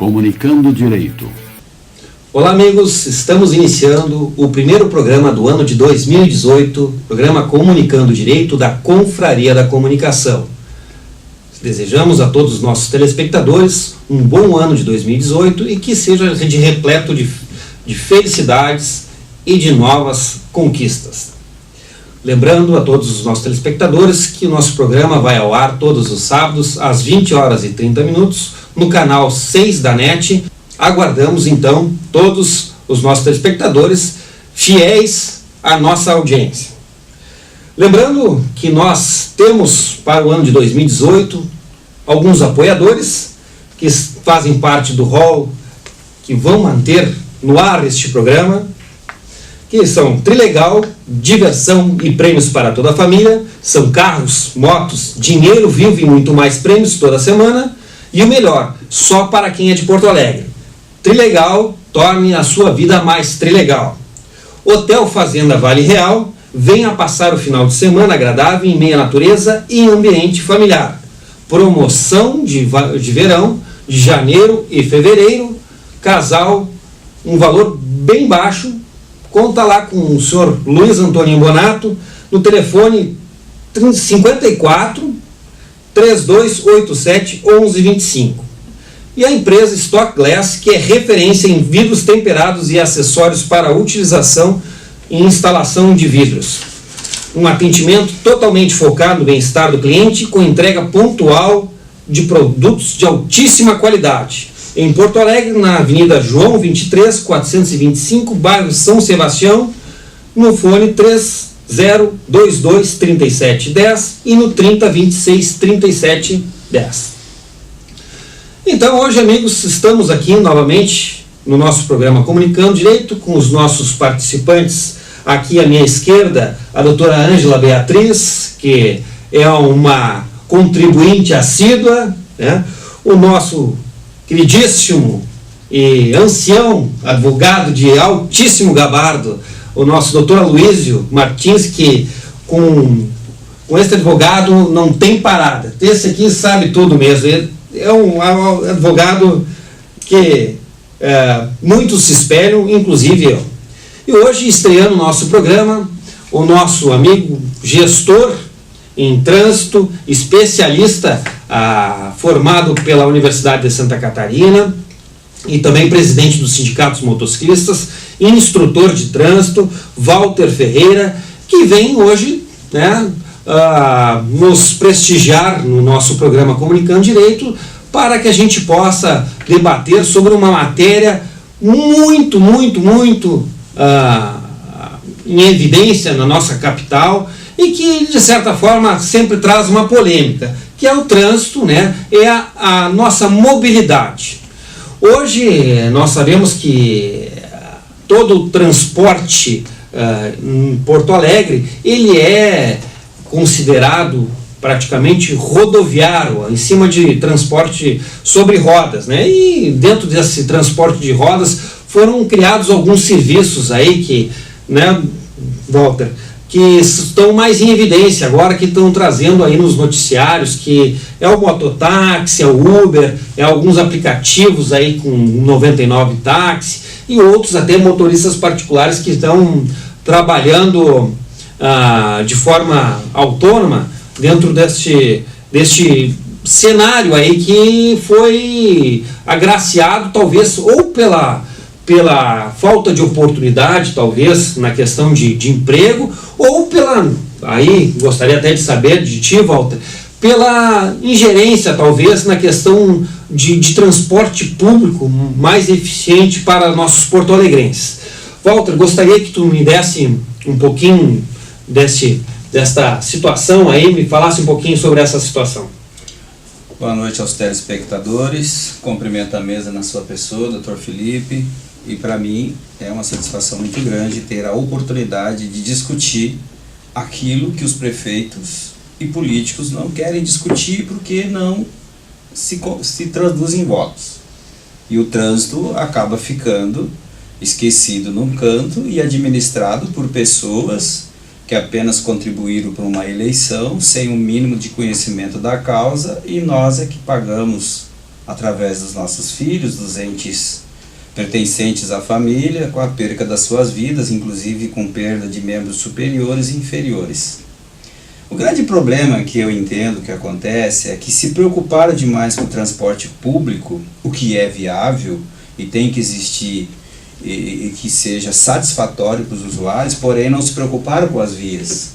Comunicando Direito. Olá amigos, estamos iniciando o primeiro programa do ano de 2018, programa Comunicando Direito da Confraria da Comunicação. Desejamos a todos os nossos telespectadores um bom ano de 2018 e que seja de repleto de felicidades e de novas conquistas. Lembrando a todos os nossos telespectadores que o nosso programa vai ao ar todos os sábados às 20 horas e 30 minutos no canal 6 da NET. Aguardamos então todos os nossos telespectadores fiéis à nossa audiência. Lembrando que nós temos para o ano de 2018 alguns apoiadores que fazem parte do hall que vão manter no ar este programa, que são Trilegal, diversão e prêmios para toda a família, são carros, motos, dinheiro vivo e muito mais prêmios toda semana, e o melhor, só para quem é de Porto Alegre. Trilegal, torne a sua vida mais trilegal. Hotel Fazenda Vale Real, venha passar o final de semana agradável em meia natureza e ambiente familiar. Promoção de verão, de janeiro e fevereiro, casal, um valor bem baixo. Conta lá com o senhor Luiz Antônio Bonato no telefone 54 3287 1125. E a empresa Stock Glass, que é referência em vidros temperados e acessórios para utilização e instalação de vidros. Um atendimento totalmente focado no bem-estar do cliente, com entrega pontual de produtos de altíssima qualidade. Em Porto Alegre, na Avenida João 23, 425, bairro São Sebastião, no fone 3022-3710 e no 3026-3710. Então, hoje, amigos, estamos aqui novamente no nosso programa Comunicando Direito, com os nossos participantes. Aqui à minha esquerda, a doutora Ângela Beatriz, que é uma contribuinte assídua, né? O nosso queridíssimo e ancião advogado de altíssimo gabardo, o nosso doutor Aloysio Martins, que com esse advogado não tem parada. Esse aqui sabe tudo mesmo. Ele é um advogado que muitos se espelham, inclusive eu. E hoje, estreando o nosso programa, o nosso amigo gestor em trânsito, especialista formado pela Universidade de Santa Catarina e também presidente dos sindicatos motociclistas, instrutor de trânsito, Walter Ferreira, que vem hoje, né, nos prestigiar no nosso programa Comunicando Direito, para que a gente possa debater sobre uma matéria muito em evidência na nossa capital e que, de certa forma, sempre traz uma polêmica, que é o trânsito, né? É a nossa mobilidade. Hoje, nós sabemos que todo o transporte em Porto Alegre, ele é considerado praticamente rodoviário, em cima de transporte sobre rodas, né? E dentro desse transporte de rodas foram criados alguns serviços aí que, né, Walter, que estão mais em evidência agora, que estão trazendo aí nos noticiários, que é o mototáxi, é o Uber, é alguns aplicativos aí com 99 táxi e outros até motoristas particulares que estão trabalhando de forma autônoma dentro deste cenário aí que foi agraciado talvez ou pela falta de oportunidade, talvez, na questão de emprego, ou aí gostaria até de saber de ti, Walter, pela ingerência, talvez, na questão de transporte público mais eficiente para nossos porto-alegrenses. Walter, gostaria que tu me desse um pouquinho desta situação aí, me falasse um pouquinho sobre essa situação. Boa noite aos telespectadores, cumprimento a mesa na sua pessoa, Dr. Felipe, e para mim é uma satisfação muito grande ter a oportunidade de discutir aquilo que os prefeitos e políticos não querem discutir porque não se traduz em votos. E o trânsito acaba ficando esquecido num canto e administrado por pessoas que apenas contribuíram para uma eleição sem um mínimo de conhecimento da causa, e nós é que pagamos através dos nossos filhos, dos entes pertencentes à família, com a perca das suas vidas, inclusive com perda de membros superiores e inferiores. O grande problema que eu entendo que acontece é que se preocuparam demais com o transporte público, o que é viável e tem que existir e que seja satisfatório para os usuários, porém não se preocuparam com as vias.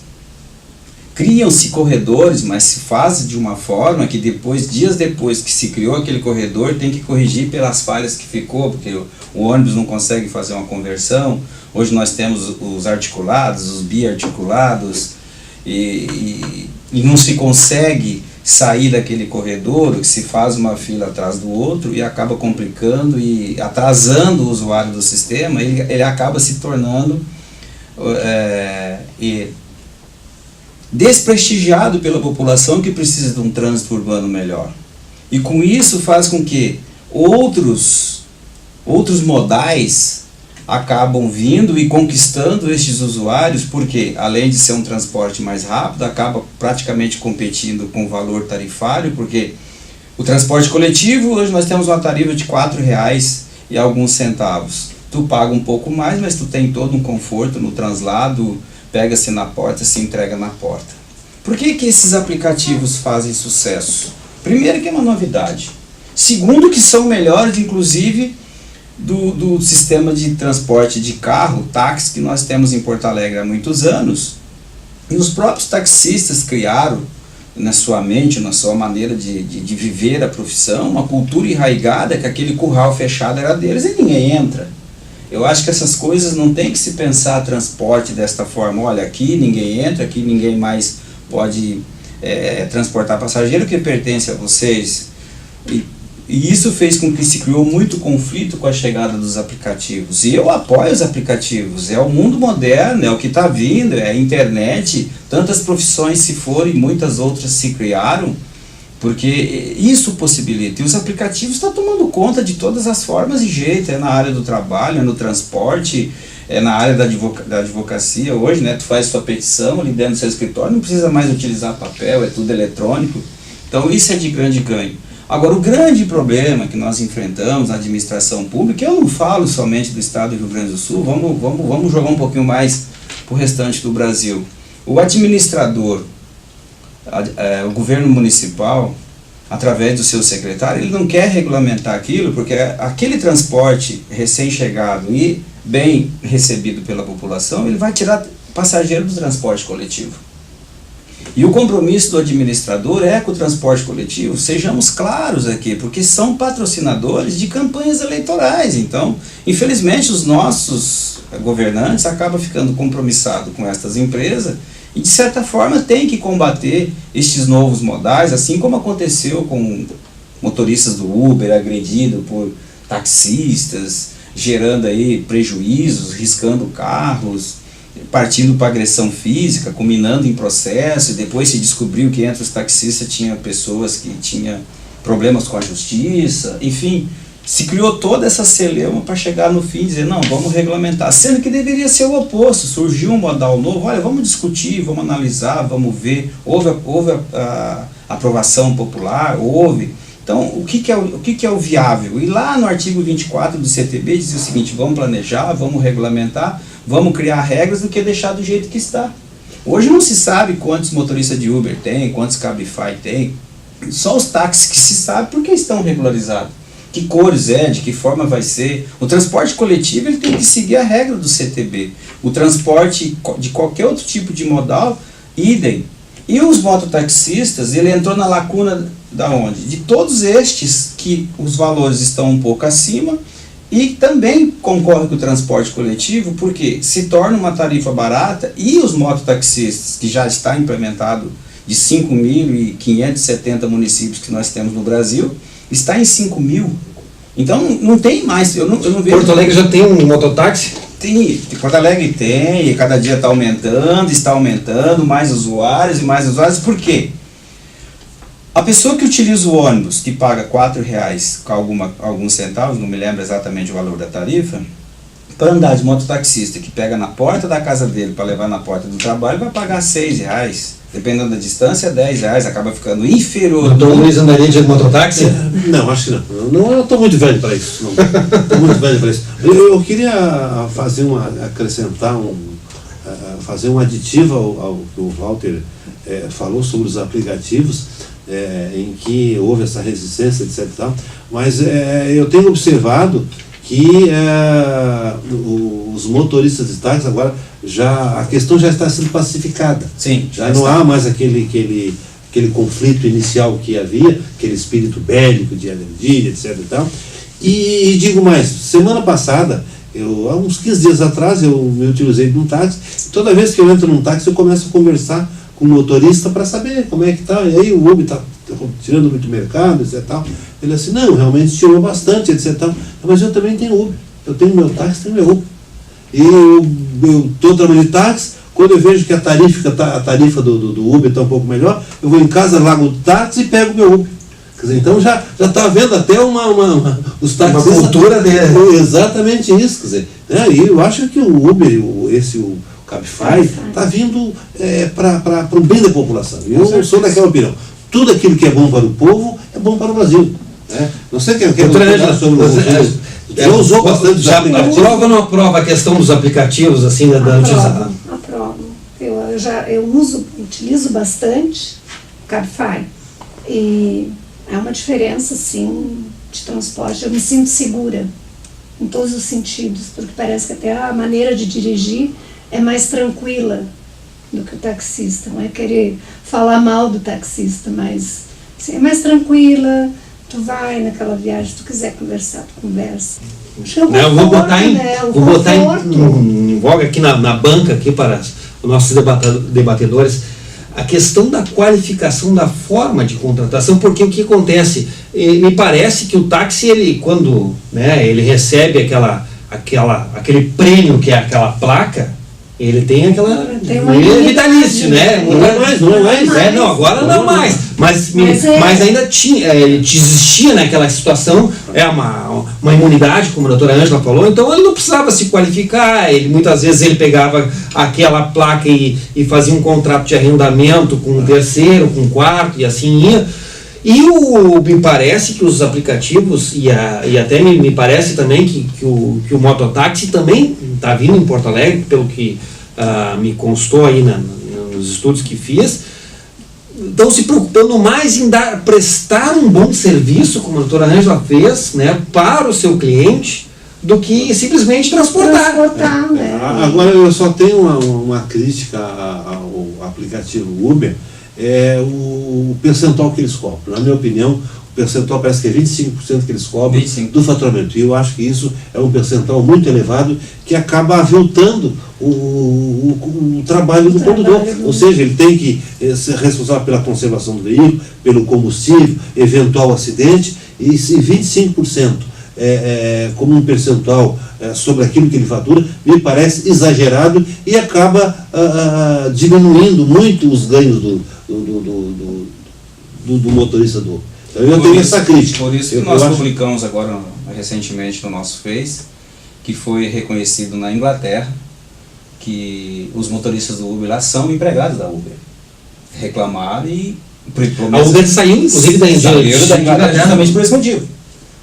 Criam-se corredores, mas se faz de uma forma que depois, dias depois que se criou aquele corredor, tem que corrigir pelas falhas que ficou, porque o ônibus não consegue fazer uma conversão. Hoje nós temos os articulados, os biarticulados, e não se consegue sair daquele corredor, que se faz uma fila atrás do outro e acaba complicando e atrasando o usuário do sistema. Ele acaba se tornando desprestigiado pela população, que precisa de um trânsito urbano melhor. E com isso faz com que outros modais acabam vindo e conquistando estes usuários, porque além de ser um transporte mais rápido, acaba praticamente competindo com o valor tarifário, porque o transporte coletivo, hoje nós temos uma tarifa de R$4 e alguns centavos. Tu paga um pouco mais, mas tu tem todo um conforto no translado, pega-se na porta, se entrega na porta. Por que esses aplicativos fazem sucesso? Primeiro, que é uma novidade. Segundo, que são melhores, inclusive, do sistema de transporte de carro, táxi, que nós temos em Porto Alegre há muitos anos. E os próprios taxistas criaram, na sua mente, na sua maneira de viver a profissão, uma cultura enraigada, que aquele curral fechado era deles e ninguém entra. Eu acho que essas coisas não tem que se pensar transporte desta forma. Olha, aqui ninguém entra, aqui ninguém mais pode transportar passageiro que pertence a vocês. E isso fez com que se criou muito conflito com a chegada dos aplicativos. E eu apoio os aplicativos. É o mundo moderno, é o que está vindo, é a internet. Tantas profissões se foram e muitas outras se criaram, porque isso possibilita. E os aplicativos estão tomando conta de todas as formas e jeito. É na área do trabalho, é no transporte, é na área da advocacia. Hoje, né, tu faz sua petição ali dentro do seu escritório, não precisa mais utilizar papel, é tudo eletrônico. Então isso é de grande ganho. Agora, o grande problema que nós enfrentamos na administração pública, eu não falo somente do estado do Rio Grande do Sul, vamos jogar um pouquinho mais para o restante do Brasil. O administrador, o governo municipal, através do seu secretário, ele não quer regulamentar aquilo, porque aquele transporte recém-chegado e bem recebido pela população, ele vai tirar passageiro do transporte coletivo. E o compromisso do administrador é com o transporte coletivo, sejamos claros aqui, porque são patrocinadores de campanhas eleitorais. Então, infelizmente, os nossos governantes acabam ficando compromissados com estas empresas e, de certa forma, tem que combater estes novos modais, assim como aconteceu com motoristas do Uber agredidos por taxistas, gerando aí prejuízos, riscando carros, partindo para agressão física, culminando em processo, e depois se descobriu que entre os taxistas tinha pessoas que tinham problemas com a justiça. Enfim, se criou toda essa celeuma para chegar no fim e dizer, não, vamos regulamentar, sendo que deveria ser o oposto. Surgiu um modal novo, olha, vamos discutir, vamos analisar, vamos ver, houve a aprovação popular, houve. Então, o que é o viável? E lá no artigo 24 do CTB diz o seguinte, vamos planejar, vamos regulamentar, vamos criar regras do que deixar do jeito que está. Hoje não se sabe quantos motoristas de Uber tem, quantos Cabify tem, só os táxis que se sabe porque estão regularizados. Que cores de que forma vai ser. O transporte coletivo ele tem que seguir a regra do CTB. O transporte de qualquer outro tipo de modal, idem. E os mototaxistas, ele entrou na lacuna da onde? De todos estes que os valores estão um pouco acima e também concorre com o transporte coletivo, porque se torna uma tarifa barata e os mototaxistas, que já está implementado de 5.570 municípios que nós temos no Brasil, está em 5.000. Então não tem mais, eu não vejo... Porto Alegre já tem um mototáxi? Tem, Porto Alegre tem, e cada dia está aumentando, mais usuários, por quê? A pessoa que utiliza o ônibus, que paga R$4 com alguns centavos, não me lembro exatamente o valor da tarifa, para andar de mototaxista, que pega na porta da casa dele para levar na porta do trabalho, vai pagar R$6. Dependendo da distância, R$10, acaba ficando inferior. O Dom Luiz andaria de mototáxi? Não, acho que não. Eu estou muito velho para isso. Estou muito velho para isso. Eu queria acrescentar fazer um aditivo ao que o Walter falou sobre os aplicativos, em que houve essa resistência, etc. e tal, mas eu tenho observado que os motoristas de táxi agora a questão já está sendo pacificada. Sim, já não há mais aquele conflito inicial que havia, aquele espírito bélico de alergia, etc. e tal. E digo mais, semana passada, há uns 15 dias atrás, eu me utilizei de um táxi, e toda vez que eu entro num táxi eu começo a conversar com o motorista para saber como é que está, e aí o Uber está tirando muito mercado, etc. Tal. Ele assim, não, realmente tirou bastante, etc. Tal. Mas eu também tenho Uber, eu tenho meu táxi, tenho meu Uber. E eu estou trabalhando de táxi, quando eu vejo que a tarifa do Uber está um pouco melhor, eu vou em casa, largo o táxi e pego o meu Uber. Quer dizer, então já está havendo até os táxis... Uma cultura dele. Exatamente isso, quer dizer, e eu acho que o Uber, o Cabify, está vindo para o bem da população. Eu sou daquela opinião. Tudo aquilo que é bom para o povo é bom para o Brasil. Não sei quem quer falar sobre o Brasil. Já usou bastante os aplicativos. Aprova ou não aprova a questão dos aplicativos, assim, da utilização? Aprovo. Eu utilizo bastante o Cabify. E é uma diferença, assim, de transporte. Eu me sinto segura em todos os sentidos, porque parece que até a maneira de dirigir é mais tranquila do que o taxista. Não é querer falar mal do taxista, mas assim, é mais tranquila. Tu vai naquela viagem, se tu quiser conversar, tu conversa. Eu vou botar em voga aqui na banca aqui para os nossos debatedores a questão da qualificação da forma de contratação, porque o que acontece? Me parece que o táxi, ele, quando ele recebe aquele prêmio que é aquela placa, ele tem aquela... Ele é vitalício, né? Não é mais. Não, agora não mais. Mas ainda tinha, ele existia naquela situação, uma imunidade, como a doutora Ângela falou, então ele não precisava se qualificar, muitas vezes ele pegava aquela placa e fazia um contrato de arrendamento com um terceiro, com um quarto, e assim ia. E me parece que os aplicativos, e até me parece também que o mototáxi também está vindo em Porto Alegre, pelo que me constou aí nos estudos que fiz, estão se preocupando mais em prestar um bom serviço, como a doutora Ângela fez, para o seu cliente, do que simplesmente transportar. Agora eu só tenho uma crítica ao aplicativo Uber, o percentual que eles cobram. Na minha opinião, o percentual parece que é 25% que eles cobram 25%. Do faturamento. E eu acho que isso é um percentual muito elevado que acaba aviltando o trabalho do condutor. Ou seja, ele tem que ser responsável pela conservação do veículo, pelo combustível, eventual acidente, e se 25% como um percentual sobre aquilo que ele fatura, me parece exagerado e acaba diminuindo muito os ganhos do motorista do Uber. Então eu tenho essa crítica. Por isso que nós publicamos agora recentemente no nosso Face, que foi reconhecido na Inglaterra, que os motoristas do Uber lá são empregados da Uber. Reclamaram e... A Uber saiu, inclusive, da Inglaterra justamente por esse motivo.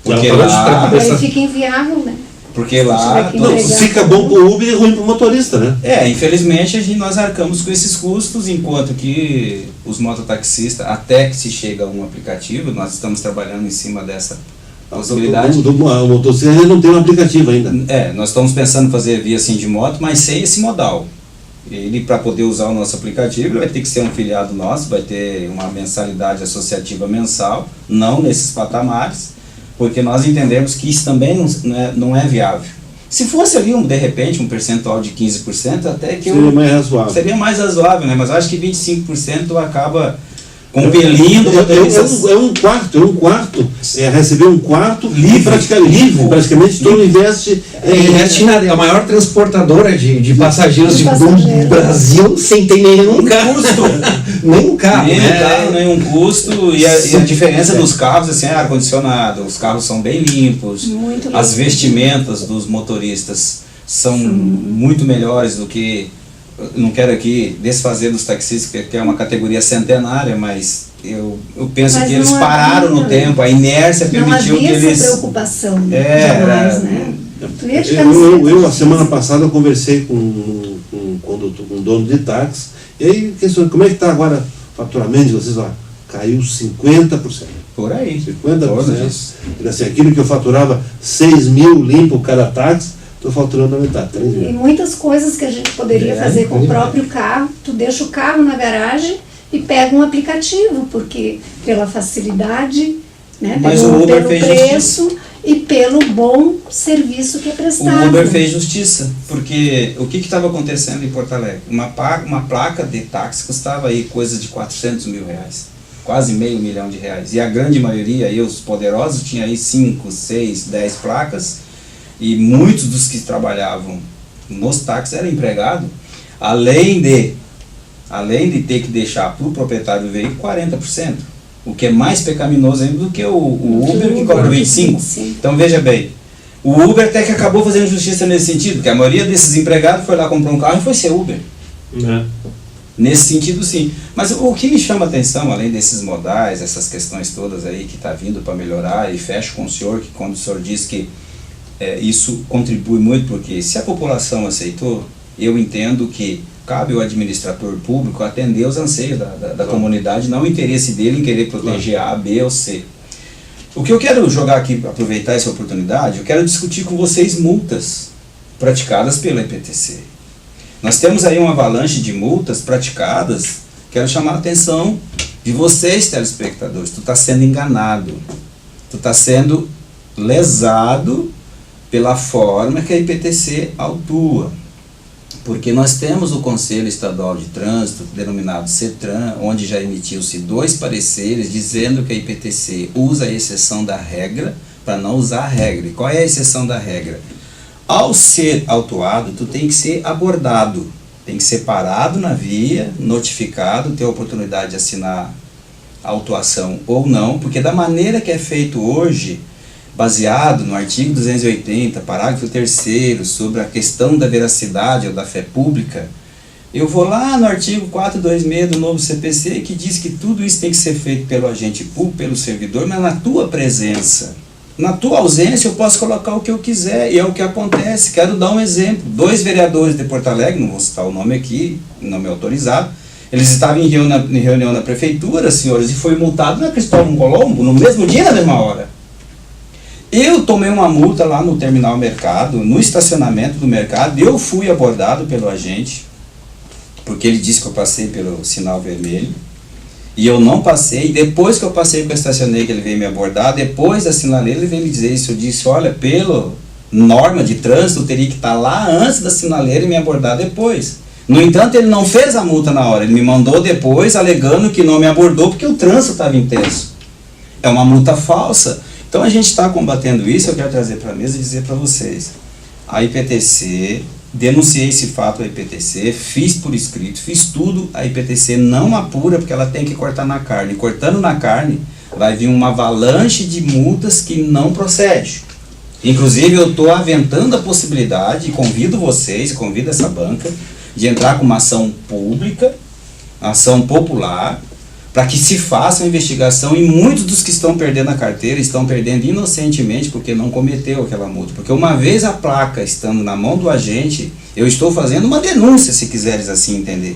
Porque lá fica inviável, né? Porque lá... fica bom para o Uber e ruim para o motorista, né? Infelizmente nós arcamos com esses custos, enquanto que os mototaxistas, até que se chega a um aplicativo, nós estamos trabalhando em cima dessa possibilidade. O motocicleta não tem um aplicativo ainda. Nós estamos pensando em fazer via assim de moto, mas sem esse modal. Ele, para poder usar o nosso aplicativo, ele vai ter que ser um filiado nosso, vai ter uma mensalidade associativa mensal, não nesses patamares, porque nós entendemos que isso também não é viável. Se fosse ali, de repente, um percentual de 15%, até que seria mais razoável, né? Mas eu acho que 25% acaba compelindo... É um quarto, receber um quarto livre, praticamente todo investe... É a maior transportadora de passageiros do Brasil sem ter nenhum custo. Nenhum carro, nenhum custo. E a diferença dos carros, assim, ar-condicionado, os carros são bem limpos, as vestimentas dos motoristas são muito melhores do que... Não quero aqui desfazer dos taxistas, que é uma categoria centenária, mas eu penso que eles pararam no tempo, a inércia permitiu que eles... Não havia essa preocupação jamais, né? A semana passada, eu conversei com um dono de táxi, e aí, como é que está agora o faturamento de vocês? Caiu 50%. Por aí. 50%. Assim, aquilo que eu faturava 6 mil limpo cada táxi, estou faturando a metade. E muitas coisas que a gente poderia fazer com o próprio carro, tu deixa o carro na garagem e pega um aplicativo, porque pela facilidade, né, pelo preço e pelo bom serviço que é prestado. O Uber fez justiça, porque o que estava acontecendo em Porto Alegre? Uma placa de táxi custava aí coisa de 400 mil reais, quase R$500 mil. E a grande maioria, aí, os poderosos, tinha aí 5, 6, 10 placas, e muitos dos que trabalhavam nos táxis eram empregados, além de ter que deixar para o proprietário do veículo 40%, o que é mais pecaminoso ainda do que o Uber, que cobra 25%. Então veja bem, o Uber até que acabou fazendo justiça nesse sentido, porque a maioria desses empregados foi lá comprar um carro e foi ser Uber. Nesse sentido, sim. Mas o que me chama a atenção, além desses modais, essas questões todas aí que está vindo para melhorar, e fecho com o senhor, que quando o senhor diz que isso contribui muito, porque se a população aceitou, eu entendo que cabe ao administrador público atender os anseios da comunidade, não o interesse dele em querer proteger A, B ou C. O que eu quero jogar aqui, aproveitar essa oportunidade, eu quero discutir com vocês multas praticadas pela IPTC. Nós temos aí uma avalanche de multas praticadas, quero chamar a atenção de vocês, telespectadores. Tu está sendo enganado, tu está sendo lesado pela forma que a IPTC autua. Porque nós temos o Conselho Estadual de Trânsito, denominado CETRAN, onde já emitiu-se 2 pareceres dizendo que a IPTC usa a exceção da regra para não usar a regra. E qual é a exceção da regra? Ao ser autuado, tu tem que ser abordado, tem que ser parado na via, notificado, ter a oportunidade de assinar a autuação ou não, porque da maneira que é feito hoje, baseado no artigo 280, parágrafo 3º, sobre a questão da veracidade ou da fé pública, eu vou lá no artigo 426 do novo CPC, que diz que tudo isso tem que ser feito pelo agente público, pelo servidor, mas na tua presença. Na tua ausência eu posso colocar o que eu quiser, e é o que acontece. Quero dar um exemplo. 2 vereadores de Porto Alegre, não vou citar o nome aqui, nome autorizado, eles estavam em reunião na prefeitura, senhores, e foi multado na Cristóvão Colombo, no mesmo dia, na mesma hora. Eu tomei uma multa lá no Terminal Mercado, no estacionamento do mercado, eu fui abordado pelo agente, porque ele disse que eu passei pelo sinal vermelho, e eu não passei. Depois que eu passei, que eu estacionei, que ele veio me abordar, depois da sinaleira ele veio me dizer isso. Eu disse, olha, pela norma de trânsito, eu teria que estar lá antes da sinaleira e me abordar depois. No entanto, ele não fez a multa na hora, ele me mandou depois, alegando que não me abordou porque o trânsito estava intenso. É uma multa falsa. Então a gente está combatendo isso. Eu quero trazer para a mesa e dizer para vocês, a IPTC, denunciei esse fato à IPTC, fiz por escrito, fiz tudo, a IPTC não apura porque ela tem que cortar na carne. Cortando na carne, vai vir uma avalanche de multas que não procede. Inclusive eu estou aventando a possibilidade, e convido vocês, convido essa banca, de entrar com uma ação pública, ação popular, para que se faça uma investigação, e muitos dos que estão perdendo a carteira estão perdendo inocentemente porque não cometeu aquela multa. Porque uma vez a placa estando na mão do agente, eu estou fazendo uma denúncia, se quiseres assim entender.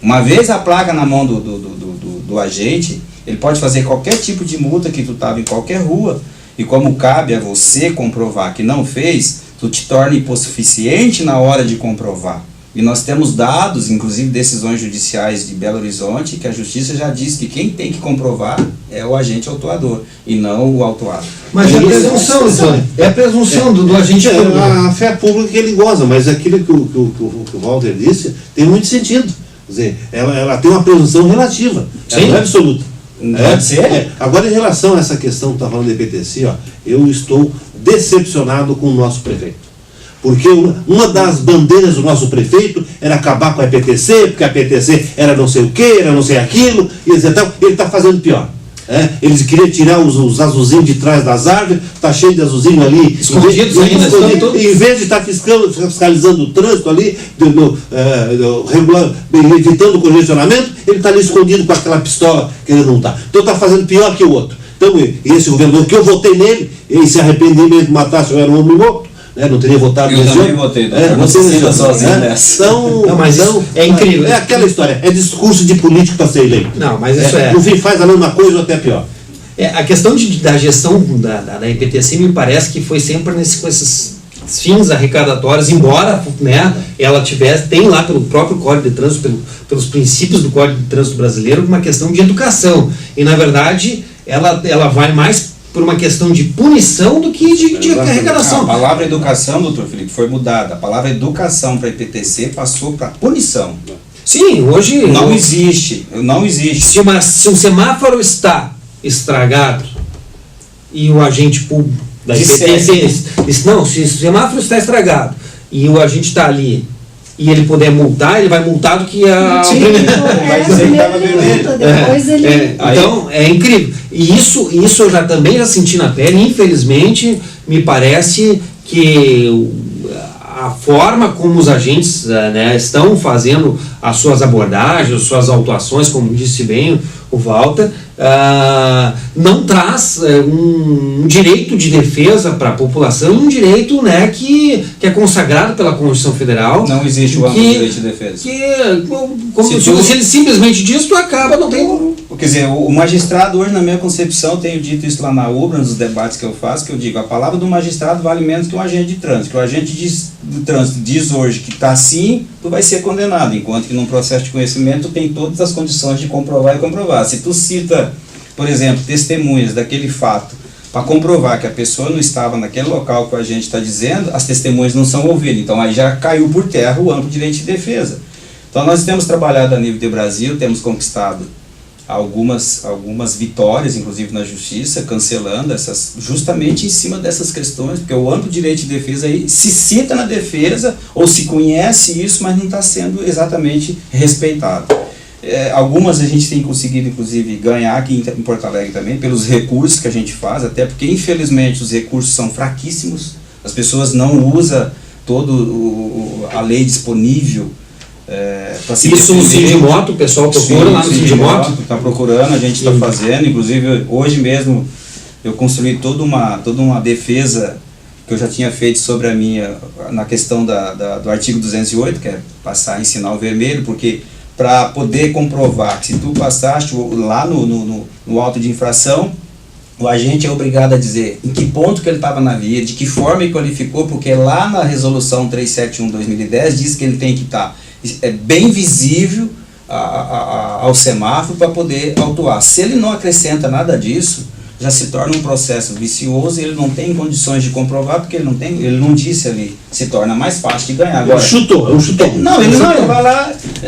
Uma vez a placa na mão do agente, ele pode fazer qualquer tipo de multa que tu estava em qualquer rua, e como cabe a você comprovar que não fez, tu te torna hipossuficiente na hora de comprovar. E nós temos dados, inclusive decisões judiciais de Belo Horizonte, que a justiça já diz que quem tem que comprovar é o agente autuador, e não o autuado. Mas é a presunção, Antônio. É a presunção do agente público. A fé pública que ele goza, mas aquilo que o Walter disse tem muito sentido. Quer dizer, ela tem uma presunção relativa, ela não é absoluta. Pode ser. Agora, em relação a essa questão que está falando da IPTC, eu estou decepcionado com o nosso prefeito. Porque uma das bandeiras do nosso prefeito era acabar com a IPTC, porque a IPTC era não sei o que, era não sei aquilo, e etc. Ele está fazendo pior. Eles queriam tirar os azulzinhos de trás das árvores, está cheio de azulzinho ali, escondidos ainda, em vez de estar fiscalizando o trânsito ali, evitando o congestionamento, ele está ali escondido com aquela pistola que ele não está. Então está fazendo pior que o outro. Então, esse governador que eu votei nele, ele se arrependeu mesmo de matar se eu era um homem morto, não teria votado nesse homem. Eu também votei, você sinta sozinho nessa. Mas é incrível. É aquela história, é discurso de político para ser eleito. Não, mas isso no fim faz a mesma coisa ou até pior. A questão da gestão da IPTC me parece que foi sempre com esses fins arrecadatórios, embora ela tem lá pelo próprio Código de Trânsito, pelos princípios do Código de Trânsito brasileiro, uma questão de educação. E, na verdade, ela vai mais por uma questão de punição do que de arrecadação. A palavra educação, doutor Felipe, foi mudada. A palavra educação para a IPTC passou para punição. Sim, hoje... Não existe. Se um semáforo está estragado e o agente público da IPTC... se o semáforo está estragado e o agente está ali e ele puder multar, ele vai multar do que a... Sim, vai dizer que estava vermelho. Depois ele... Então, é incrível. E isso eu também já senti na pele. Infelizmente, me parece que a forma como os agentes estão fazendo as suas abordagens, as suas autuações, como disse bem o Walter, não traz um direito de defesa para a população, um direito que é consagrado pela Constituição Federal. Não existe o amplo direito de defesa. Se ele simplesmente diz, tu acaba, não tem... Quer dizer, o magistrado hoje, na minha concepção, tenho dito isso lá na UBRA, nos debates que eu faço, que eu digo, a palavra do magistrado vale menos que um agente de trânsito. Que o agente de trânsito diz hoje que está assim, tu vai ser condenado, enquanto que num processo de conhecimento tu tem todas as condições de comprovar e comprovar. Se tu cita, por exemplo, testemunhas daquele fato, para comprovar que a pessoa não estava naquele local que a gente está dizendo, as testemunhas não são ouvidas. Então aí já caiu por terra o amplo direito de defesa. Então nós temos trabalhado a nível de Brasil, temos conquistado algumas vitórias, inclusive na justiça, cancelando justamente em cima dessas questões, porque o amplo direito de defesa aí se cita na defesa, ou se conhece isso, mas não está sendo exatamente respeitado. Algumas a gente tem conseguido, inclusive, ganhar aqui em Porto Alegre também, pelos recursos que a gente faz, até porque, infelizmente, os recursos são fraquíssimos, as pessoas não usam toda a lei disponível. Isso no Sindimoto, o pessoal procura lá no Sindimoto? Está procurando, a gente está fazendo, inclusive hoje mesmo eu construí toda uma defesa que eu já tinha feito sobre na questão do artigo 208, que é passar em sinal vermelho, porque para poder comprovar que se tu passaste lá no auto de infração, o agente é obrigado a dizer em que ponto que ele estava na via, de que forma ele qualificou, porque lá na resolução 371/2010 diz que ele tem que estar bem visível ao semáforo para poder autuar. Se ele não acrescenta nada disso, já se torna um processo vicioso e ele não tem condições de comprovar, porque ele não disse ali, se torna mais fácil de ganhar. Agora, é um chutão.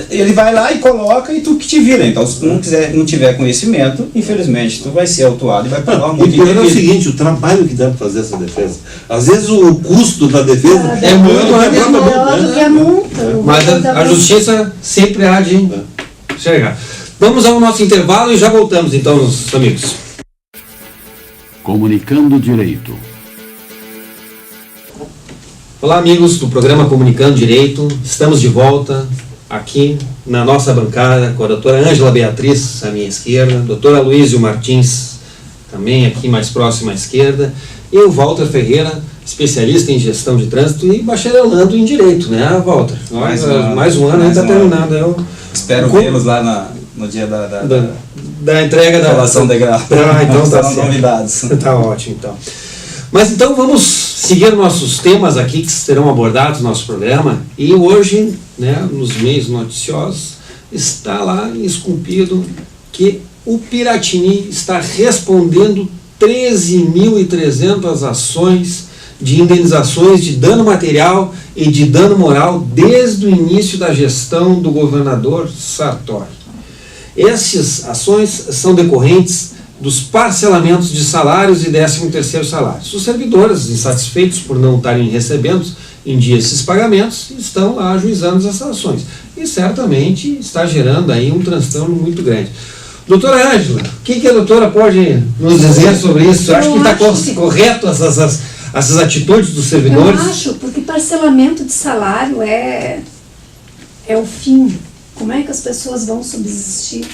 Ele vai lá e coloca e tu que te vira. Então, se tu não tiver conhecimento, infelizmente, tu vai ser autuado e vai pagar uma multa. E o problema é o seguinte, o trabalho que dá para fazer essa defesa. Às vezes o custo da defesa é muito maior do que a multa. Mas a justiça sempre há de chegar. Vamos ao nosso intervalo e já voltamos então, nossos amigos. Comunicando Direito. Olá, amigos do programa Comunicando Direito. Estamos de volta aqui na nossa bancada com a doutora Ângela Beatriz à minha esquerda, doutora Luísio Martins também aqui mais próximo à esquerda, e o Walter Ferreira, especialista em gestão de trânsito e bacharelando em Direito, né, Walter? Mais um ano, ainda está terminado. Espero vê-los lá no dia da entrega da relação de grau. Então está convidados. Está ótimo, então. Mas então vamos seguir nossos temas aqui que serão abordados no nosso programa. E hoje, nos meios noticiosos, está lá esculpido que o Piratini está respondendo 13.300 ações de indenizações de dano material e de dano moral desde o início da gestão do governador Sartori. Essas ações são decorrentes dos parcelamentos de salários e 13º salários. Os servidores, insatisfeitos por não estarem recebendo em dia esses pagamentos, estão lá ajuizando essas ações. E certamente está gerando aí um transtorno muito grande. Doutora Ângela, o que a doutora pode nos dizer sobre isso? Acho que está correto essas atitudes dos servidores? Eu acho, porque parcelamento de salário é o fim. Como é que as pessoas vão subsistir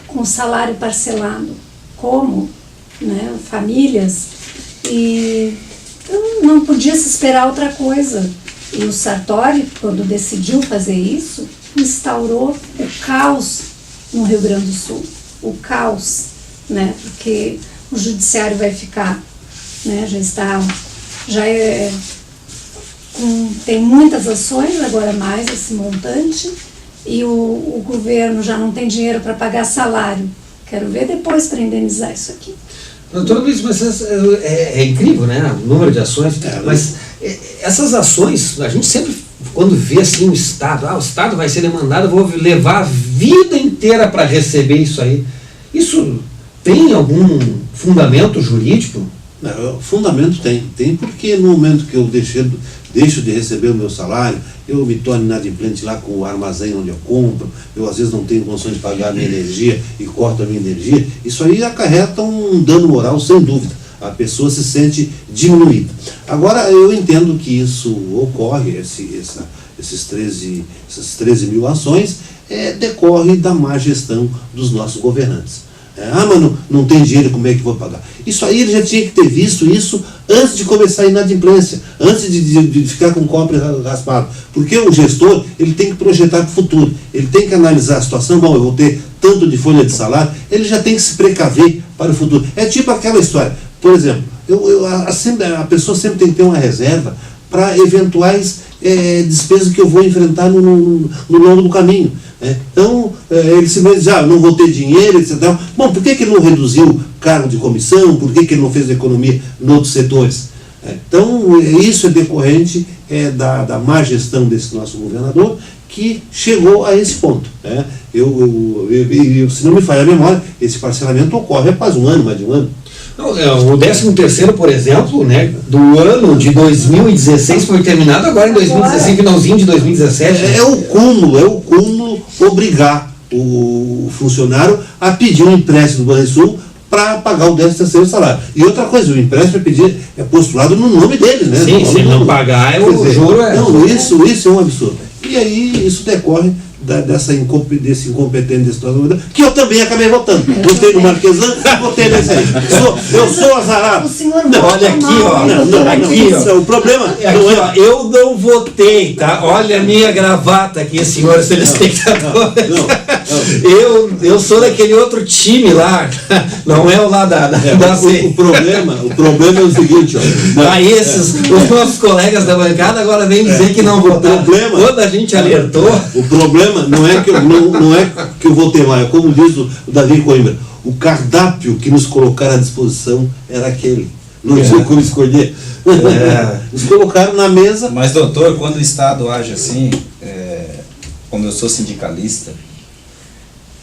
com o salário parcelado? Como? Né? Famílias. E então, não podia se esperar outra coisa. E o Sartori, quando decidiu fazer isso, instaurou o caos no Rio Grande do Sul. O caos, né? Porque o judiciário vai ficar, né? Tem muitas ações, agora mais esse montante, e o governo já não tem dinheiro para pagar salário. Quero ver depois para indenizar isso aqui. Doutora Luiz, mas é incrível, né? O número de ações. Mas essas ações, a gente sempre, quando vê assim o Estado vai ser demandado, vou levar a vida inteira para receber isso aí. Isso tem algum fundamento jurídico? Não, fundamento tem porque no momento que eu deixo de receber o meu salário, eu me torno inadimplente lá com o armazém onde eu compro, eu às vezes não tenho condições de pagar a minha energia e corto a minha energia, isso aí acarreta um dano moral sem dúvida, a pessoa se sente diminuída. Agora eu entendo que isso ocorre, essas 13 mil ações, decorre da má gestão dos nossos governantes. Mas não tem dinheiro, como é que vou pagar? Isso aí ele já tinha que ter visto isso antes de começar a inadimplência, antes de ficar com o cobre raspado. Porque o gestor, ele tem que projetar para o futuro, ele tem que analisar a situação, bom, eu vou ter tanto de folha de salário, ele já tem que se precaver para o futuro. É tipo aquela história, por exemplo, a pessoa sempre tem que ter uma reserva para eventuais despesas que eu vou enfrentar no longo do caminho. Então, ele simplesmente diz, não vou ter dinheiro, etc. Bom, por que ele não reduziu cargo de comissão? Por que ele não fez economia em outros setores? Então, isso é decorrente da má gestão desse nosso governador, que chegou a esse ponto. Se não me falha a memória, esse parcelamento ocorre há quase mais de um ano. Não, o 13º, por exemplo, né, do ano de 2016 foi terminado agora em 2016, finalzinho de 2017. É o cúmulo obrigar o funcionário a pedir um empréstimo do Banrisul para pagar o 13º salário. E outra coisa, o empréstimo é postulado no nome dele, né? Sim, se não pagar, o juro é... Não, isso é um absurdo. E aí isso decorre desse incompetente ditadura, que eu também acabei votando. Votei no Marquesan, votei nesse aí. Eu sou azarado. Olha aqui, ó. O problema eu não votei, tá? Olha a minha gravata aqui, senhores telespectadores. Eu sou daquele outro time lá, não é o lá da o problema é o seguinte, ó. Aí os nossos colegas da bancada agora vêm dizer que não votaram. Quando a gente alertou. O problema não é que eu votei lá, é como diz o Davi Coimbra, o cardápio que nos colocaram à disposição era aquele. Não tinha como escolher. Nos colocaram na mesa. Mas, doutor, quando o Estado age assim, como eu sou sindicalista,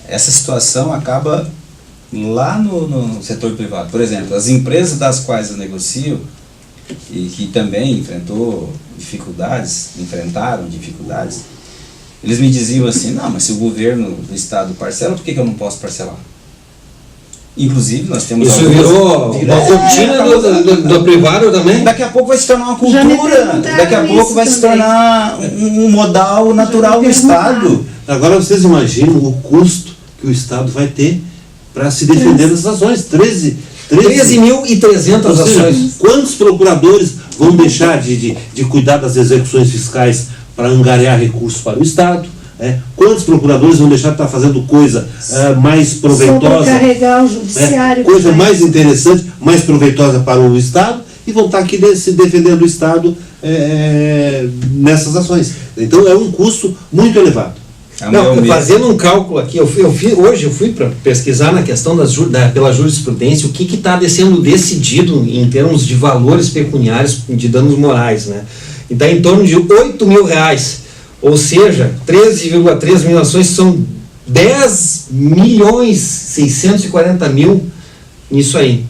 essa situação acaba lá no setor privado. Por exemplo, as empresas das quais eu negocio e que também enfrentaram dificuldades, eles me diziam assim, não, mas se o governo do Estado parcela, por que eu não posso parcelar? Inclusive, nós temos... Isso virou uma rotina do privado também? Daqui a pouco vai se tornar uma cultura, daqui a pouco vai se tornar um modal natural do Estado. Agora vocês imaginam o custo que o Estado vai ter para se defender dessas ações. 13.300 ações. Quantos procuradores vão deixar de cuidar das execuções fiscais para angariar recursos para o Estado? Quantos procuradores vão deixar de estar fazendo coisa mais proveitosa, sobrecarregar o judiciário, coisa mais interessante, mais proveitosa para o Estado, e vão estar aqui se defendendo do Estado nessas ações? Então é um custo muito elevado. Não, fazendo um cálculo aqui, hoje eu fui para pesquisar na questão pela jurisprudência o que está sendo decidido em termos de valores pecuniários de danos morais, né? E está em torno de R$8.000, ou seja, 13,3 mil ações são 10.640.000 nisso aí.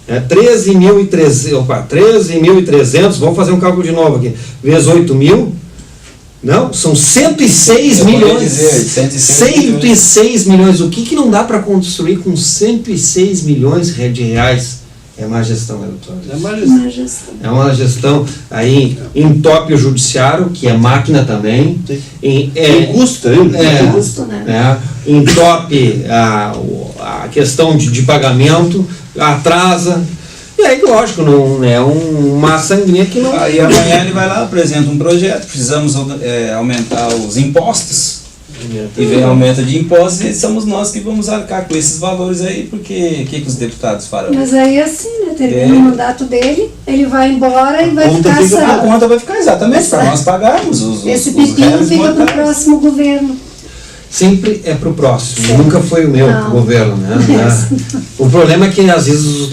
13.300, vamos fazer um cálculo de novo aqui, vezes 8.000, Não, são 106 Eu poderia milhões. dizer, 106 milhões. O que não dá para construir com 106 milhões de reais? É má gestão, doutor. Má gestão. É uma gestão. Aí entope o judiciário, que é máquina também. Tem custo também. Tem custo, né? Entope a questão de pagamento, atrasa. E aí, lógico, não é uma sangria que não... Aí amanhã ele vai lá, apresenta um projeto, precisamos aumentar os impostos, e vem aumento de impostos, e somos nós que vamos arcar com esses valores aí, porque o que os deputados farão? Mas aí assim, né? Termina o mandato dele, ele vai embora e vai ficar A conta vai ficar exatamente para nós pagarmos esse pepino fica para o próximo governo. Sempre é para o próximo, nunca foi o meu governo, né? O problema é que às vezes os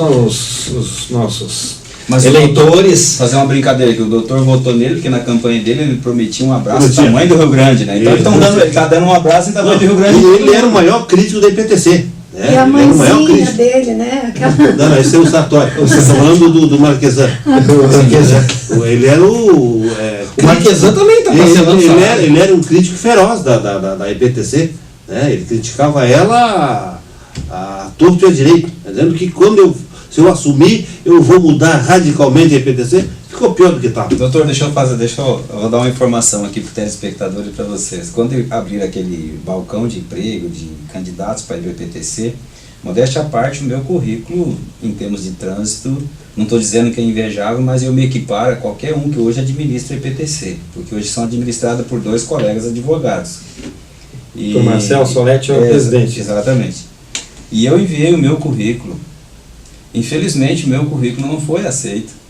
nossos eleitores... Fazer uma brincadeira, que o doutor votou nele, porque na campanha dele ele prometia um abraço do tamanho do Rio Grande, né? Então ele está dando um abraço em tamanho do Rio Grande. E ele era o maior crítico da IPTC. E a mãezinha dele, né? Não, esse é o Sartori. Você está falando do Marquesan. Ele era o Marquesan também está passando. Ele era um crítico feroz da IPTC. Né? Ele criticava ela a torto e a direito, dizendo que se eu assumir, eu vou mudar radicalmente a IPTC. Ficou pior do que estava. Doutor, eu vou dar uma informação aqui para o telespectador e para vocês. Quando eu abrir aquele balcão de emprego, de candidatos para a IPTC, modéstia à parte, o meu currículo, em termos de trânsito, não estou dizendo que é invejável, mas eu me equiparo a qualquer um que hoje administra a IPTC, porque hoje são administradas por 2 colegas advogados. O Marcelo Soletti é o presidente. Exatamente. E eu enviei o meu currículo. Infelizmente, o meu currículo não foi aceito.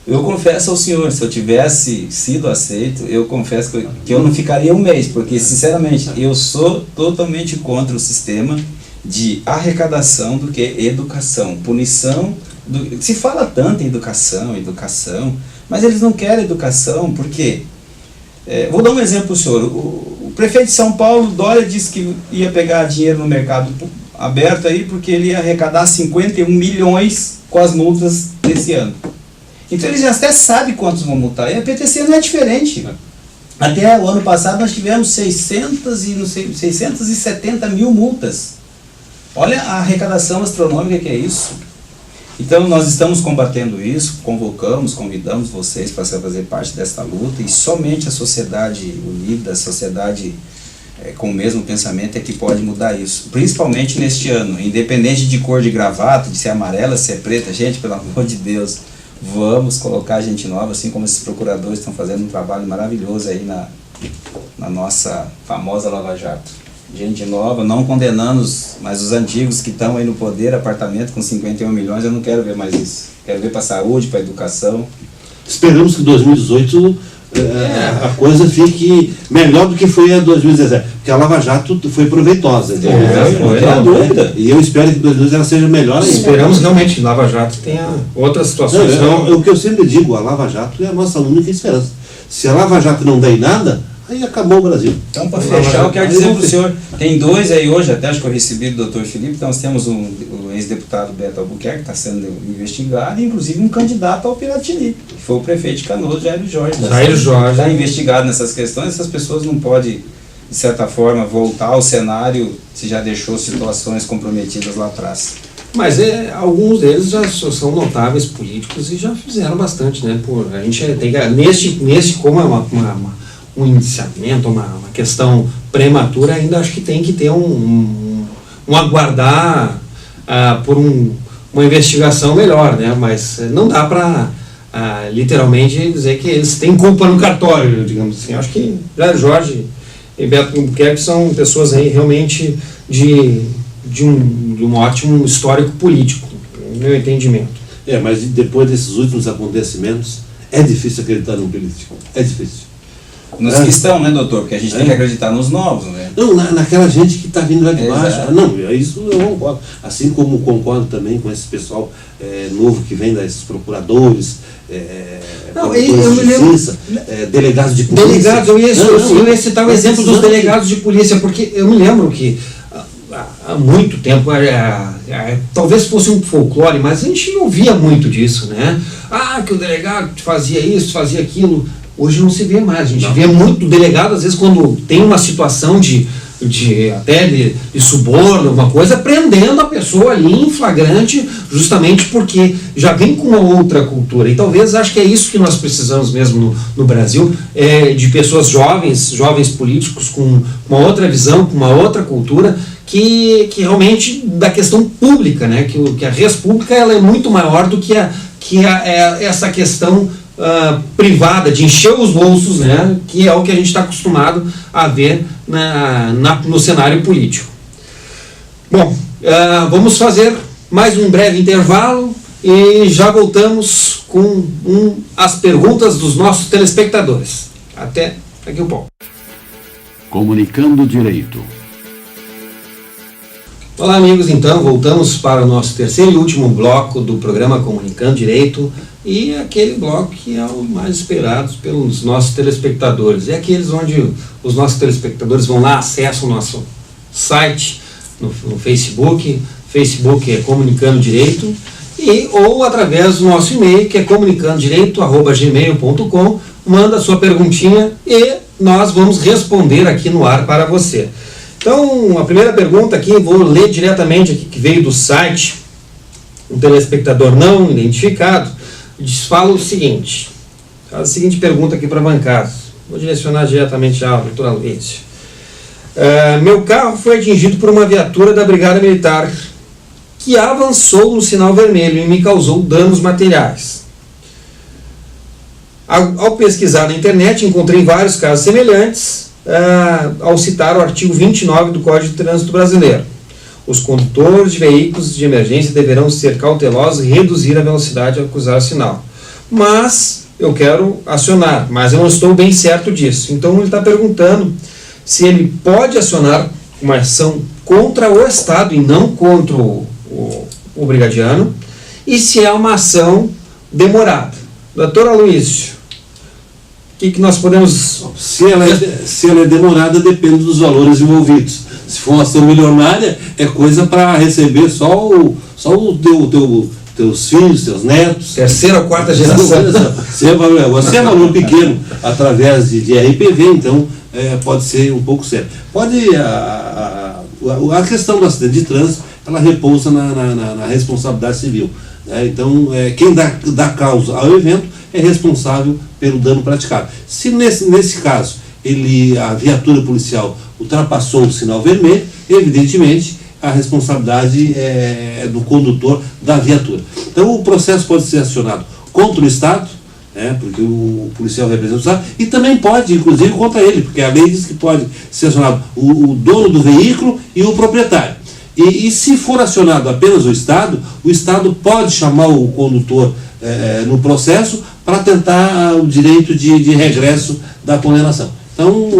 Eu confesso ao senhor, se eu tivesse sido aceito, eu confesso que eu não ficaria um mês, porque, sinceramente, eu sou totalmente contra o sistema de arrecadação do que educação, punição. Se fala tanto em educação, mas eles não querem educação, porque... vou dar um exemplo para o senhor. O prefeito de São Paulo, Dória, disse que ia pegar dinheiro no mercado aberto aí, porque ele ia arrecadar 51 milhões com as multas desse ano. Então eles já até sabem quantos vão multar. E a IPTC não é diferente. Até o ano passado nós tivemos 670 mil multas. Olha a arrecadação astronômica que é isso. Então nós estamos combatendo isso, convidamos vocês para fazer parte desta luta, e somente a sociedade unida, a sociedade com o mesmo pensamento é que pode mudar isso. Principalmente neste ano, independente de cor de gravata, de ser amarela, se é preta, gente, pelo amor de Deus, vamos colocar gente nova, assim como esses procuradores estão fazendo um trabalho maravilhoso aí na nossa famosa Lava Jato. Gente nova, não condenando mas os antigos que estão aí no poder, apartamento com 51 milhões, eu não quero ver mais isso. Quero ver para a saúde, para a educação. Esperamos que 2018 a coisa fique melhor do que foi a 2017, porque a Lava Jato foi proveitosa. Não tem dúvida. E eu espero que 2018 ela seja melhor ainda. Esperamos realmente que a Lava Jato tenha outras situações. O que eu sempre digo, a Lava Jato é a nossa única esperança. Se a Lava Jato não der em nada, aí acabou o Brasil. Então, para fechar, eu quero dizer para o senhor, tem 2 aí hoje, até acho que eu recebi do Dr. Felipe, então nós temos o ex-deputado Beto Albuquerque, que está sendo investigado, e inclusive um candidato ao Piratini, que foi o prefeito de Canoas, Jair Jorge. Está investigado nessas questões, essas pessoas não podem, de certa forma, voltar ao cenário se já deixou situações comprometidas lá atrás. Mas alguns deles já são notáveis políticos e já fizeram bastante, né? A gente tem neste como é um iniciamento, uma questão prematura, ainda acho que tem que ter um aguardar por uma investigação melhor, né? Mas não dá para literalmente dizer que eles têm culpa no cartório, digamos assim. Acho que Jair Jorge e Beto Albuquerque são pessoas aí realmente de um ótimo histórico político, no meu entendimento. Mas depois desses últimos acontecimentos, é difícil acreditar num político. É difícil. Nos que estão, né, doutor? Porque a gente tem que acreditar nos novos, né? Não, naquela gente que está vindo lá de baixo. Não, isso eu concordo. Assim como concordo também com esse pessoal novo que vem desses procuradores, de justiça, delegados de polícia. Eu ia citar o exemplo dos delegados de polícia, porque eu me lembro que há muito tempo, talvez fosse um folclore, mas a gente não via muito disso, né? Que o delegado fazia isso, fazia aquilo. hoje não se vê mais. A gente vê muito delegado, às vezes, quando tem uma situação de suborno, alguma coisa, prendendo a pessoa ali em flagrante, justamente porque já vem com uma outra cultura. E talvez acho que é isso que nós precisamos mesmo no Brasil, de pessoas jovens políticos com uma outra visão, com uma outra cultura, que realmente da questão pública, né? Que a res pública ela é muito maior do que essa questão privada, de encher os bolsos, né, que é o que a gente está acostumado a ver no cenário político. Bom, vamos fazer mais um breve intervalo e já voltamos com as perguntas dos nossos telespectadores. Até daqui a pouco. Comunicando Direito. Olá, amigos, então voltamos para o nosso terceiro e último bloco do programa Comunicando Direito, e aquele bloco que é o mais esperado pelos nossos telespectadores. É aqueles onde os nossos telespectadores vão lá, acessam o nosso site no Facebook é Comunicando Direito, ou através do nosso e-mail, que é comunicandodireito@gmail.com, manda a sua perguntinha e nós vamos responder aqui no ar para você. Então, a primeira pergunta aqui, vou ler diretamente aqui, que veio do site, um telespectador não identificado, fala o seguinte, faz a seguinte pergunta aqui para a bancada, vou direcionar diretamente à doutora Luiz. Meu carro foi atingido por uma viatura da Brigada Militar que avançou no sinal vermelho e me causou danos materiais. Ao pesquisar na internet, encontrei vários casos semelhantes, ao citar o artigo 29 do Código de Trânsito Brasileiro. Os condutores de veículos de emergência deverão ser cautelosos e reduzir a velocidade ao cruzar o sinal. Mas eu quero acionar, mas eu não estou bem certo disso. Então ele está perguntando se ele pode acionar uma ação contra o Estado e não contra o brigadiano, e se é uma ação demorada. Doutor Aloysio, o que nós podemos... Se ela é demorada, depende dos valores envolvidos. Se for uma ação milionária, é coisa para receber só teus filhos, teus netos. Terceira ou quarta geração. Se é valor pequeno, através de RPV, então pode ser um pouco sério. A questão do acidente de trânsito, ela repousa na responsabilidade civil. Né? Então, quem dá causa ao evento é responsável pelo dano praticado. Se nesse caso a viatura policial ultrapassou o sinal vermelho, evidentemente a responsabilidade é do condutor da viatura. Então o processo pode ser acionado contra o Estado, porque o policial representa o Estado, e também pode, inclusive, contra ele, porque a lei diz que pode ser acionado o dono do veículo e o proprietário. E se for acionado apenas o Estado pode chamar o condutor no processo para tentar o direito de regresso da condenação. Então,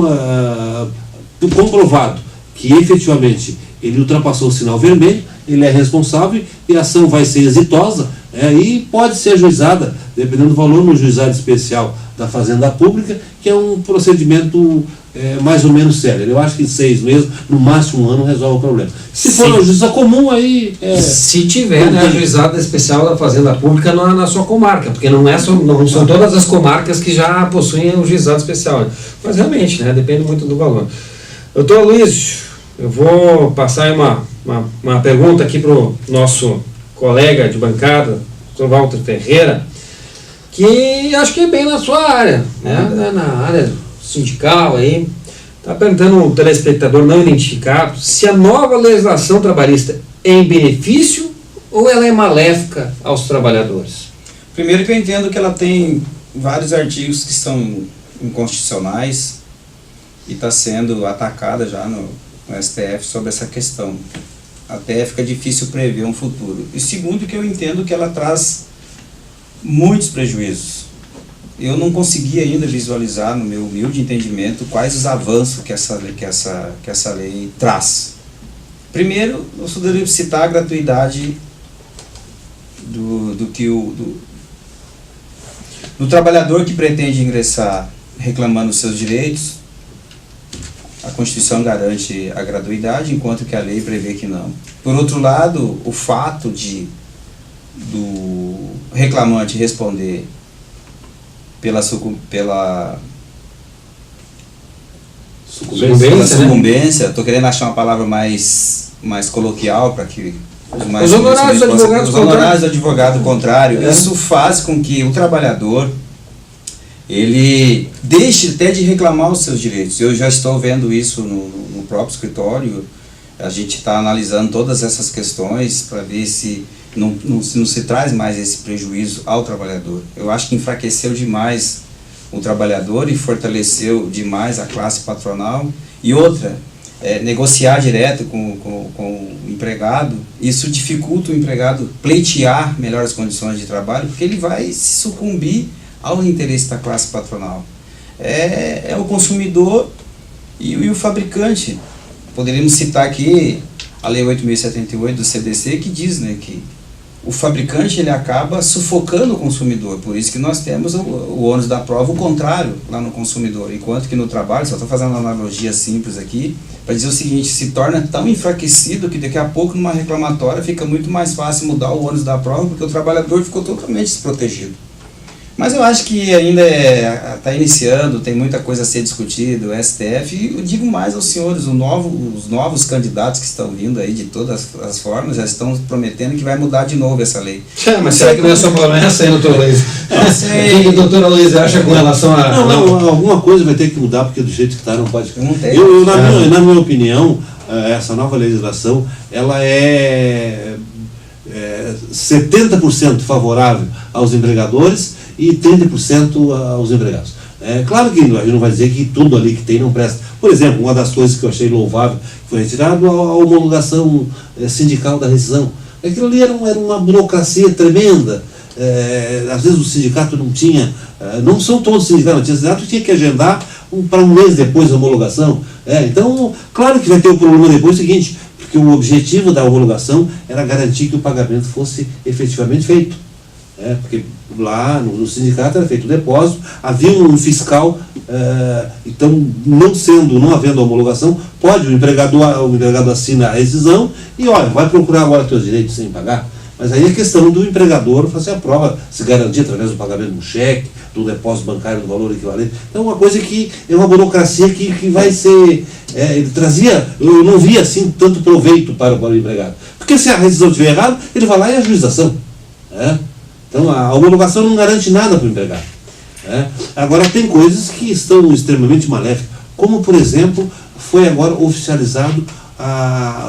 comprovado que efetivamente ele ultrapassou o sinal vermelho, ele é responsável e a ação vai ser exitosa, e pode ser ajuizada, dependendo do valor, no juizado especial da Fazenda Pública, que é um procedimento mais ou menos sério. Eu acho que 6 meses, no máximo 1 ano, resolve o problema. Se for na justiça comum, aí... Se tiver, né, a juizada especial da Fazenda Pública na sua comarca, porque não são todas as comarcas que já possuem o juizado especial. Mas realmente, né, depende muito do valor. Doutor Aloysio, eu vou passar uma pergunta aqui para o nosso colega de bancada, Dr. Walter Ferreira, que acho que é bem na sua área, né, na área sindical aí. Está perguntando um telespectador não identificado se a nova legislação trabalhista é em benefício ou ela é maléfica aos trabalhadores. Primeiro que eu entendo que ela tem vários artigos que são inconstitucionais e está sendo atacada já no STF sobre essa questão. Até fica difícil prever um futuro. E segundo que eu entendo que ela traz muitos prejuízos. Eu não consegui ainda visualizar, no meu humilde entendimento, quais os avanços que essa lei traz. Primeiro, eu poderia citar a gratuidade do trabalhador que pretende ingressar reclamando seus direitos. A Constituição garante a gratuidade, enquanto que a lei prevê que não. Por outro lado, o fato do reclamante responder pela Sucumbência, sucumbência. Estou querendo achar uma palavra mais coloquial para que os honorários do advogado os honorários do advogado contrário. Isso faz com que o trabalhador ele deixe até de reclamar os seus direitos. Eu já estou vendo isso no próprio escritório. A gente está analisando todas essas questões para ver se não se traz mais esse prejuízo ao trabalhador. Eu acho que enfraqueceu demais o trabalhador e fortaleceu demais a classe patronal. E outra, negociar direto com o empregado, isso dificulta o empregado pleitear melhores condições de trabalho, porque ele vai se sucumbir ao interesse da classe patronal. É o consumidor e o fabricante. Poderíamos citar aqui a Lei 8.078 do CDC, que diz, né, que o fabricante ele acaba sufocando o consumidor. Por isso que nós temos o ônus da prova, o contrário, lá no consumidor. Enquanto que no trabalho, só estou fazendo uma analogia simples aqui, para dizer o seguinte: se torna tão enfraquecido que daqui a pouco numa reclamatória fica muito mais fácil mudar o ônus da prova, porque o trabalhador ficou totalmente desprotegido. Mas eu acho que ainda está iniciando, tem muita coisa a ser discutida, o STF, e eu digo mais aos senhores, os novos candidatos que estão vindo aí de todas as formas, já estão prometendo que vai mudar de novo essa lei. Mas será que não é só promessa aí, doutor Luiz? O que a doutora Luiz acha com relação a... Não, alguma coisa vai ter que mudar, porque do jeito que está não pode ficar. Não tem. Na minha opinião, essa nova legislação, ela é 70% favorável aos empregadores e 30% aos empregados. Claro que a gente não vai dizer que tudo ali que tem não presta. Por exemplo, uma das coisas que eu achei louvável foi retirado a homologação sindical da rescisão. Aquilo ali era uma burocracia tremenda. Às vezes o sindicato não tinha, não são todos os sindicatos, não tinha sindicato que tinha que agendar para um mês depois da homologação. Então, claro que vai ter o problema depois, seguinte, porque o objetivo da homologação era garantir que o pagamento fosse efetivamente feito. Porque lá no sindicato era feito o depósito, havia um fiscal, então não havendo a homologação, pode o empregado assina a rescisão e olha, vai procurar agora seus direitos sem pagar. Mas aí a questão do empregador fazer a prova, se garantir através do pagamento de um cheque, do depósito bancário do valor equivalente. Então é uma coisa que é uma burocracia que vai ser... ele trazia, eu não via assim tanto proveito para o empregado. Porque se a rescisão estiver errada, ele vai lá e é a ajuização. Então a homologação não garante nada para o empregado. Agora tem coisas que estão extremamente maléficas, como por exemplo, foi agora oficializado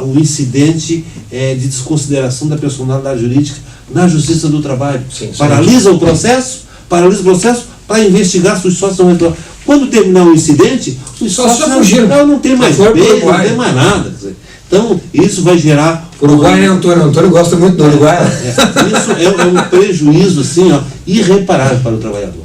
o incidente de desconsideração da personalidade jurídica na Justiça do Trabalho. Sim. Paralisa o processo para investigar se os sócios são retirados. Quando terminar o incidente, os sócios não tem mais beijo, não tem mais nada. Quer dizer, então, isso vai gerar... O Uruguai, né, Antônio? Antônio gosta muito do Uruguai. Isso é um prejuízo assim, irreparável para o trabalhador.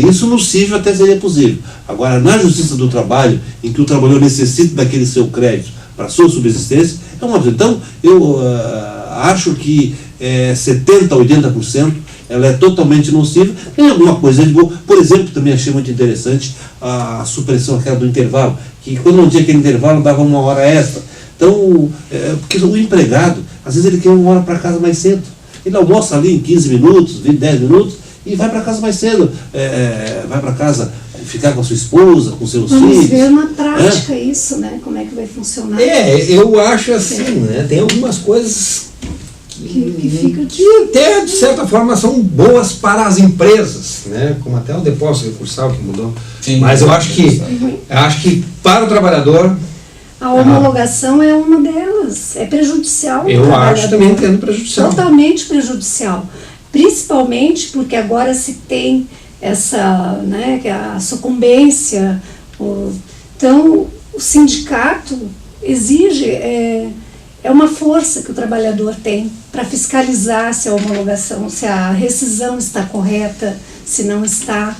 Isso no civil até seria possível. Agora, na Justiça do Trabalho, em que o trabalhador necessita daquele seu crédito para a sua subsistência, é uma... Então, eu acho que 70% a 80% ela é totalmente nociva. Tem alguma coisa de boa. Por exemplo, também achei muito interessante a supressão aquela do intervalo, que quando não tinha aquele intervalo, dava uma hora extra. Então, porque o empregado, às vezes ele quer uma hora para casa mais cedo. Ele almoça ali em 15 minutos, 20, 10 minutos, e vai para casa mais cedo. Vai para casa ficar com a sua esposa, com seus filhos. Vamos ver na prática isso, né? Como é que vai funcionar. Eu acho assim, né? Tem algumas coisas que até, de certa forma, são boas para as empresas, né? Como até o depósito recursal que mudou. Sim, mas eu acho que para o trabalhador... A homologação é uma delas, é prejudicial. Eu acho também entendo prejudicial. Totalmente prejudicial. Principalmente porque agora se tem essa, né, a sucumbência. Então, o sindicato exige, é uma força que o trabalhador tem para fiscalizar se a homologação, se a rescisão está correta, se não está,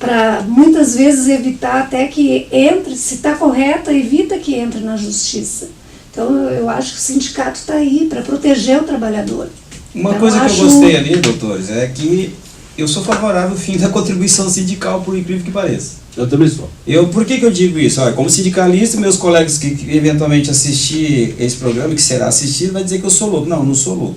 para muitas vezes evitar até que entre, se está correta, evita que entre na justiça. Então eu acho que o sindicato está aí para proteger o trabalhador. Uma coisa que eu gostei ali, doutores, é que eu sou favorável ao fim da contribuição sindical, por incrível que pareça. Eu também sou. Por que eu digo isso? Olha, como sindicalista, meus colegas que eventualmente assistir esse programa, que será assistido, vai dizer que eu sou louco. Não sou louco.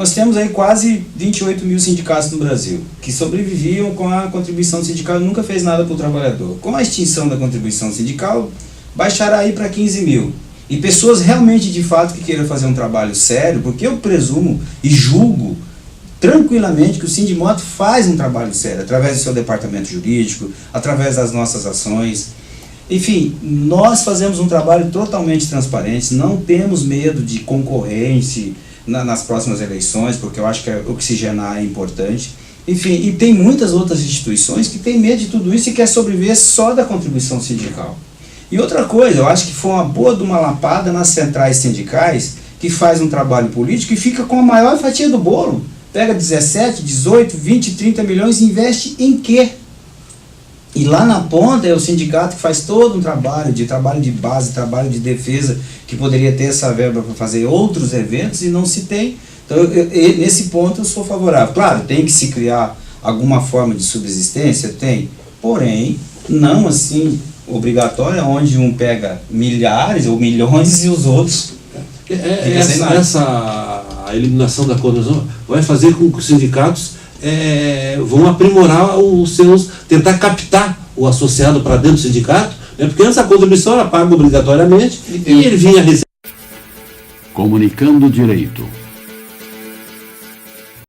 Nós temos aí quase 28 mil sindicatos no Brasil, que sobreviviam com a contribuição sindical e nunca fez nada para o trabalhador. Com a extinção da contribuição sindical, baixará aí para 15 mil. E pessoas realmente, de fato, que queiram fazer um trabalho sério, porque eu presumo e julgo tranquilamente que o Sindimoto faz um trabalho sério, através do seu departamento jurídico, através das nossas ações. Enfim, nós fazemos um trabalho totalmente transparente, não temos medo de concorrência nas próximas eleições, porque eu acho que oxigenar é importante. Enfim, e tem muitas outras instituições que têm medo de tudo isso e quer sobreviver só da contribuição sindical. E outra coisa, eu acho que foi uma boa de uma lapada nas centrais sindicais, que faz um trabalho político e fica com a maior fatia do bolo. Pega 17, 18, 20, 30 milhões e investe em quê? E lá na ponta é o sindicato que faz todo um trabalho de base, trabalho de defesa, que poderia ter essa verba para fazer outros eventos e não se tem. Então, nesse ponto eu sou favorável. Claro, tem que se criar alguma forma de subsistência, tem, porém, não assim obrigatória, onde um pega milhares ou milhões e os outros... A eliminação da contribuição vai fazer com que os sindicatos vão aprimorar os seus, tentar captar o associado para dentro do sindicato, né? Porque antes a contribuição era paga obrigatoriamente e ele vinha receber. Comunicando Direito.